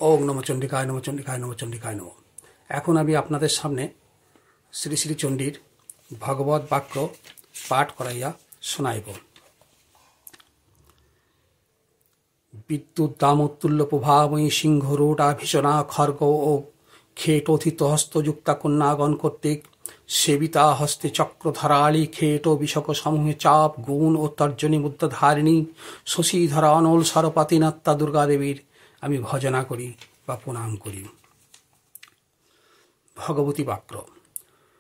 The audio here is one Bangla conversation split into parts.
ওং নম চণ্ডিকায় নম চণ্ডিকায় নম চণ্ডিকায় নম। এখন আমি আপনাদের সামনে শ্রী শ্রী চণ্ডীর ভগবত বাক্য পাঠ করাইয়া শোনাইব। বিদ্যুৎ দামোত্তুল্য প্রভাময়ী সিংহ রোটা ভীষণা খর্গ ও খেটোথিত হস্তযুক্তা কন্যাগণ কর্তৃক সেবিতা হস্তে চক্রধরালী খেট বিষক সমূহে চাপ গুণ ও তর্জনী মুদ্রাধারিণী শশীধরা অনল সরপাতি নাত্তা দুর্গা দেবীর আমি ভজনা করি বা প্রণাম করি। ভগবতী বাক্য।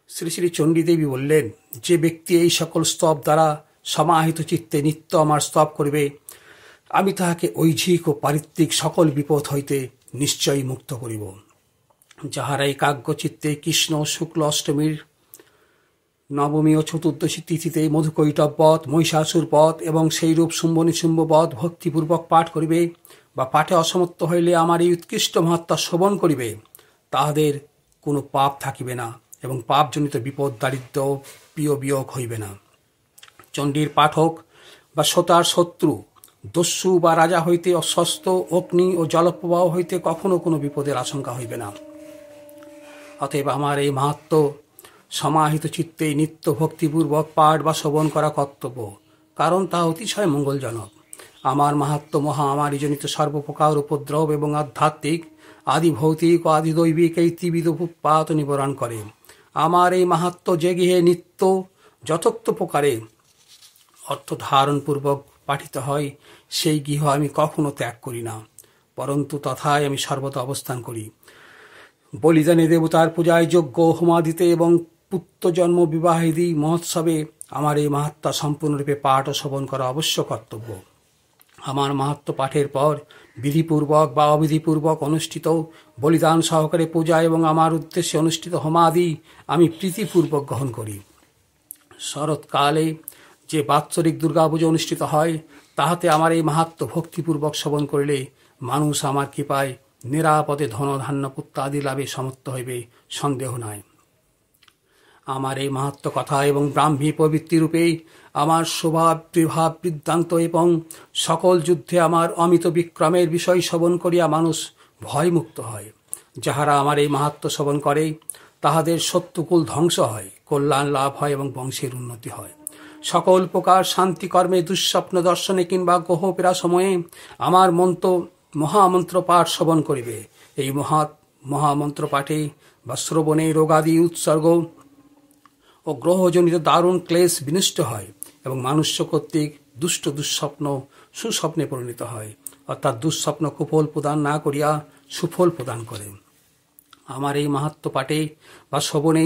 শ্রী শ্রী চণ্ডী দেবী বললেন, যে ব্যক্তি এই সকল স্তব দ্বারা সমাহিত চিত্তে নিত্য আমার স্তব করিবে, আমি তাহাকে ঐহিক ও পারিত্রিক সকল বিপদ হইতে নিশ্চয়ই মুক্ত করিব। যাহারা একাগ্র চিত্তে কৃষ্ণ শুক্ল অষ্টমীর নবমী ও চতুর্দশী তিথিতে মধুকৈটববৎ মহিষাসুর বধ এবং সেইরূপ শুম্ভ নিশুম্ভ বধ ভক্তিপূর্বক পাঠ করিবে বা পাঠে অসমর্থ হইলে আমার এই উৎকৃষ্ট মহাত্মা শ্রবণ করিবে, তাহাদের কোনো পাপ থাকিবে না এবং পাপজনিত বিপদ দারিদ্র প্রিয় বিয়োগ হইবে না। চণ্ডীর পাঠক বা শ্রোতার শত্রু, দস্যু বা রাজা হইতে অস্বস্ত অগ্নি ও জলপ্রবাহ হইতে কখনো কোনো বিপদের আশঙ্কা হইবে না। অতএব আমার এই মাহাত্ম্য সমাহিত চিত্তে নিত্য ভক্তিপূর্বক পাঠ বা শ্রবণ করা কর্তব্য, কারণ তা অতিশয় মঙ্গলজনক। আমার মাহাত্ম্য মহা আমারই জনিত সর্বপ্রকার উপদ্রব এবং আধ্যাত্মিক আদি ভৌতিক ও আদি দৈবিক এই ত্রিবিধ উৎপাত নিবারণ করে। আমার এই মাহাত্ম্য যে গৃহে নিত্য যথোক্ত প্রকারে অর্থ ধারণপূর্বক পাঠিত হয়, সেই গৃহ আমি কখনো ত্যাগ করি না, পরন্তু তথায় আমি সর্বদা অবস্থান করি। বলিদানে দেবতার পূজায় যজ্ঞ হোমাদিতে এবং পুত্রজন্ম বিবাহাদি মহোৎসবে আমার এই মাহাত্ম্য সম্পূর্ণরূপে পাঠ ও শ্রবণ করা অবশ্য কর্তব্য। আমার মাহাত্ম্য পাঠের পর বিধিপূর্বক বা অবিধিপূর্বক অনুষ্ঠিত বলিদান সহকারে পূজা এবং আমার উদ্দেশ্যে অনুষ্ঠিত হোমাদি আমি প্রীতিপূর্বক গ্রহণ করি। শরৎকালে যে বাৎসরিক দুর্গাপুজো অনুষ্ঠিত হয়, তাহাতে আমার এই মাহাত্ম্য ভক্তিপূর্বক শ্রবণ করিলে মানুষ আমার কৃপায় নিরাপদে ধনধান্য পুত্রাদি লাভে সমর্থ হইবে, সন্দেহ নাই। আমার এই মাহাত্ম্য কথা এবং ব্রাহ্মী প্রবৃত্তি রূপে আমার স্বভাব বিভাব বৃত্তান্ত এবং সকল যুদ্ধে আমার অমিত বিক্রমের বিষয় শ্রবণ করিয়া মানুষ ভয়মুক্ত হয়। যাহারা আমার এই মাহাত্ম্য শ্রবণ করে, তাহাদের শত্রুকুল ধ্বংস হয়, কল্যাণ লাভ হয় এবং বংশের উন্নতি হয়। সকল প্রকার শান্তিকর্মে দুঃস্বপ্ন দর্শনে কিংবা গ্রহপেরা সময়ে আমার মহামন্ত্র পাঠ শ্রবণ করিবে। এই মহামন্ত্র পাঠে বা শ্রবণে রোগাদি উৎসর্গ ও গ্রহজনিত দারুণ ক্লেশ বিনষ্ট হয় এবং মানুষ্য কর্তৃক দুষ্ট দুঃস্বপ্ন সুস্বপ্নে পরিণত হয়, অর্থাৎ দুঃস্বপ্ন কুফল প্রদান না করিয়া সুফল প্রদান করে। আমার এই মাহাত্ম্য পাঠে বা শ্রবণে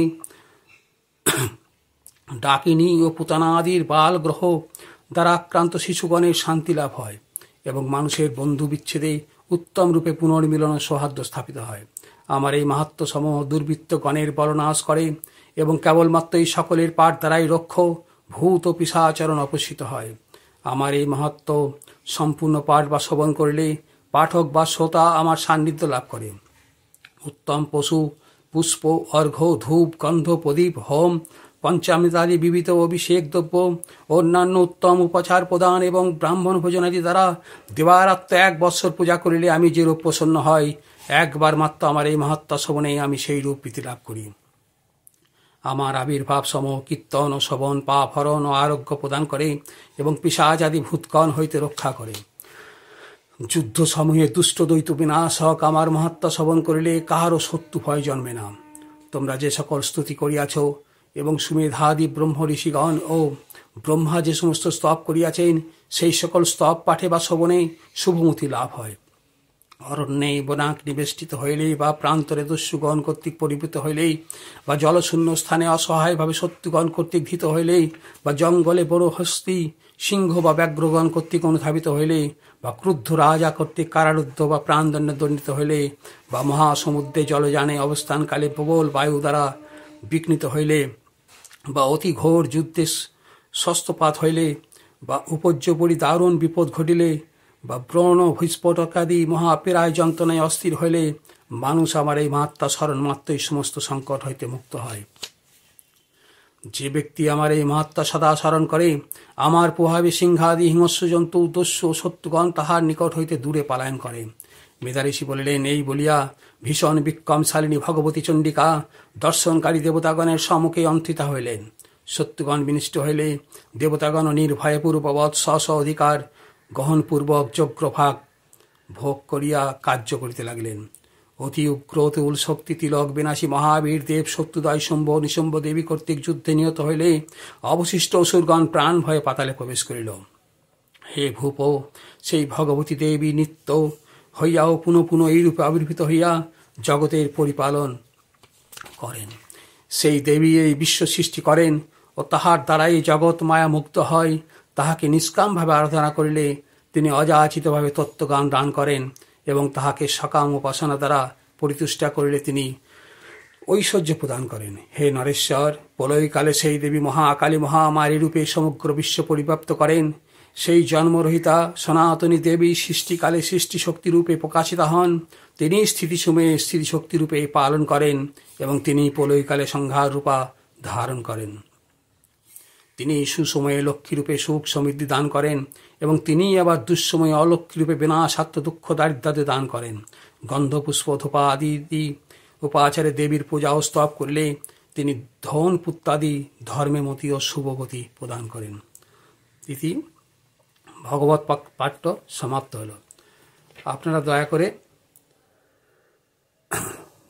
ডাকিনী ও পুতানা আদির বাল গ্রহ দ্বারা আক্রান্ত শিশুগণের শান্তি লাভ হয় এবং মানুষের বন্ধু বিচ্ছেদে উত্তম রূপে পুনর্মিলন সৌহার্দ্য স্থাপিত হয়। আমার এই মাহাত্ম্য সমূহ দুর্বৃত্তগণের বলনাশ করে এবং কেবলমাত্র এই সকলের পাঠ দ্বারাই রক্ষ ভূত ও পিশাচরণ অপসৃত হয়। আমার এই মাহাত্ম্য সম্পূর্ণ পাঠ বা শ্রবণ করিলে পাঠক বা শ্রোতা আমার সান্নিধ্য লাভ করে। উত্তম পশু পুষ্প অর্ঘ্য ধূপ গন্ধ প্রদীপ হোম পঞ্চামৃতাদি বিবিধ অভিষেক দ্রব্য অন্যান্য উত্তম উপচার প্রদান এবং ব্রাহ্মণ ভোজনাদি দ্বারা দেবারাত্ম 1 বৎসর পূজা করিলে আমি যে রূপ প্রসন্ন হয়, একবার মাত্র আমার এই মাহাত্ম্য শ্রবণে আমি সেই রূপ প্রীতি লাভ করি। আমার আবির্ভাব সমূহ কীর্তন ও শ্রবণ পাপ হরণ ও আরোগ্য প্রদান করে এবং পিশাচ আদি ভূতগণ হইতে রক্ষা করে। যুদ্ধ সমূহে দুষ্ট দৈত্য বিনাশক আমার মাহাত্ম্য শ্রবণ করিলে কাহারও শত্রু ভয় জন্মে না। তোমরা যে সকল স্তুতি করিয়াছ এবং সুমেধাদি ব্রহ্ম ঋষিগণ ও ব্রহ্মা যে সমস্ত স্তব করিয়াছেন, সেই সকল স্তব পাঠে বা শ্রবণে শুভমতি লাভ হয়। অরণ্যে বনাক নিবেষ্টিত হইলেই বা প্রান্তরে দস্যুগণ কর্তৃক পরিবৃত হইলেই বা জলশূন্য স্থানে অসহায়ভাবে শত্রুগণ কর্তৃক ভীত হইলেই বা জঙ্গলে বড় হস্তি সিংহ বা ব্যাঘ্রগণ কর্তৃক অনুধাবিত হইলে বা ক্রুদ্ধ রাজা কর্তৃক কারারুদ্ধ বা প্রাণদণ্ডে দণ্ডিত হইলে বা মহাসমুদ্রে জলযানে অবস্থানকালে প্রবল বায়ু দ্বারা বিঘ্নিত হইলে বা অতি ঘোর যুদ্ধে শস্ত্রপাত হইলে বা উপর্যপরি দারুণ বিপদ ঘটিলে বা ব্রণ বিস্ফোটকাদি মহাপীড়ায় যন্ত্রণায় অস্থির হইলে মানুষ আমার এই মাহাত্ম্য স্মরণ মাত্রই সমস্ত সংকট হইতে মুক্ত হয়। যে ব্যক্তি আমার এই মহাত্মা সদা স্মরণ করে, আমার প্রভাবে সিংহাদি হিংস্র জন্তু দস্যু শত্রুগণ তাহার নিকট হইতে দূরে পলায়ন করে। মেধাঋষি বলিলেন, এই বলিয়া ভীষণ বিক্রমশালিনী ভগবতী চণ্ডিকা দর্শনকারী দেবতাগণের সম্মুখে অন্ত্রিতা হইলেন। শত্রুগণ বিনষ্ট হইলে দেবতাগণ নির্ভয়ে পূর্ববৎ স্ব অধিকার গ্রহণপূর্বক যজ্ঞভাগ ভোগ করিয়া কার্য করিতে লাগিলেন। অতি উগ্র তুল শক্তি তিলক বিনাশী মহাবীর দেব শত্রুদয় শম্ভ নিশম্ভ দেবী কর্তৃক যুদ্ধে নিহত হইলে অবশিষ্ট অসুরগণ প্রাণ ভয়ে পাতালে প্রবেশ করিল। হে ভূপ, সেই ভগবতী দেবী নিত্য হইয়াও পুনঃ পুনঃ এইরূপে আবির্ভূত হইয়া জগতের পরিপালন করেন। সেই দেবী এই বিশ্ব সৃষ্টি করেন ও তাহার দ্বারাই জগৎ মায়া মুক্ত হয়। তাহাকে নিষ্কামভাবে আরাধনা করিলে তিনি অযাচিতভাবে তত্ত্বজ্ঞান দান করেন এবং তাহাকে সকাম উপাসনা দ্বারা পরিতুষ্টা করিলে তিনি ঐশ্বর্য প্রদান করেন। হে নরেশ্বর, প্রলয়কালে সেই দেবী মহাকালী মহামারী রূপে সমগ্র বিশ্ব পরিব্যাপ্ত করেন। সেই জন্মরহিতা সনাতনী দেবী সৃষ্টিকালে সৃষ্টিশক্তি রূপে প্রকাশিত হন। তিনি স্থিতিসময়ে স্থিতিশক্তি রূপে পালন করেন এবং তিনি প্রলয়কালে সংহার রূপা ধারণ করেন। তিনি সুসময়ে লক্ষ্মীরূপে সুখ সমৃদ্ধি দান করেন এবং তিনি আবার দুঃসময়ে অলক্ষ্মীরূপে বিনাশাত্ম দুঃখ দারিদ্র্য দান করেন। গন্ধপুষ্প ধূপা আদি উপাচারে দেবীর পূজা ও স্তব করলে তিনি ধন পুত্রাদি ধর্মেমতি ও শুভগতি প্রদান করেন। ইতি ভগবত পাঠ্য সমাপ্ত হল। আপনারা দয়া করে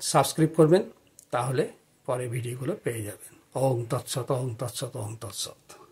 সাবস্ক্রাইব করবেন, তাহলে পরে ভিডিওগুলো পেয়ে যাবেন। ওং তৎসৎ, ওং তৎসৎ, ওং তৎসৎ।